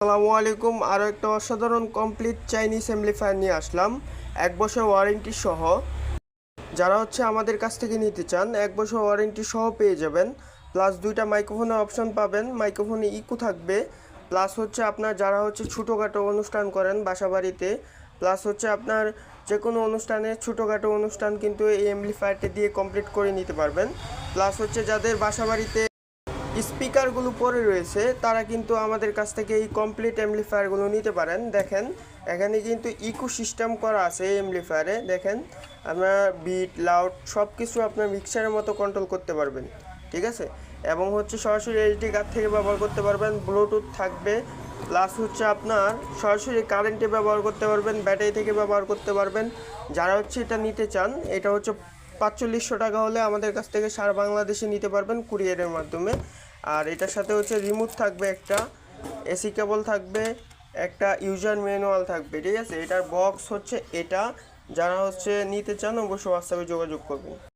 আসসালামু আলাইকুম। আরও একটা অসাধারণ কমপ্লিট চাইনিজ অ্যাম্পলিফায়ার নিয়ে আসলাম 1 বছর ওয়ারেন্টি সহ। যারা আমাদের কাছ থেকে নিতে চান 1 বছর ওয়ারেন্টি সহ পেয়ে যাবেন। প্লাস 2টা মাইক্রোফোনের অপশন পাবেন, মাইক্রোফোনে ইকো থাকবে। প্লাস আপনার যারা ছোটোখাটো অনুষ্ঠান করেন বাসা বাড়িতে, প্লাস আপনার যে কোনো অনুষ্ঠানে ছোটোখাটো অনুষ্ঠান কিন্তু এই অ্যাম্পলিফায়ারটি দিয়ে কমপ্লিট করে নিতে পারবেন। প্লাস যাদের বাসা বাড়িতে স্পিকারগুলো পরে রয়েছে তারা কিন্তু আমাদের কাছ থেকে এই কমপ্লিট অ্যাম্পলিফায়ারগুলো নিতে পারেন। দেখেন এখানে কিন্তু ইকো সিস্টেম করা আছে এই অ্যাম্পলিফায়ারে। দেখেন আপনার বিট লাউড সব কিছু আপনার মিক্সারের মতো কন্ট্রোল করতে পারবেন, ঠিক আছে। এবং সরাসরি এইচডি কার্ড থেকে ব্যবহার করতে পারবেন, ব্লুটুথ থাকবে। প্লাস আপনার সরাসরি কারেন্টে ব্যবহার করতে পারবেন, ব্যাটারি থেকে ব্যবহার করতে পারবেন। যারা এটা নিতে চান, এটা 4500 টাকা হলে আমাদের কাছ থেকে সারা বাংলাদেশে নিতে পারবেন কুরিয়ারের মাধ্যমে। আর এটার সাথে রিমোট থাকবে, একটা এসি কেবল থাকবে, একটা ইউজার ম্যানুয়াল থাকবে, ঠিক আছে। এটার বক্স এটা। যারা নিতে চান অবশ্যই হোয়াটসঅ্যাপে যোগাযোগ করবেন।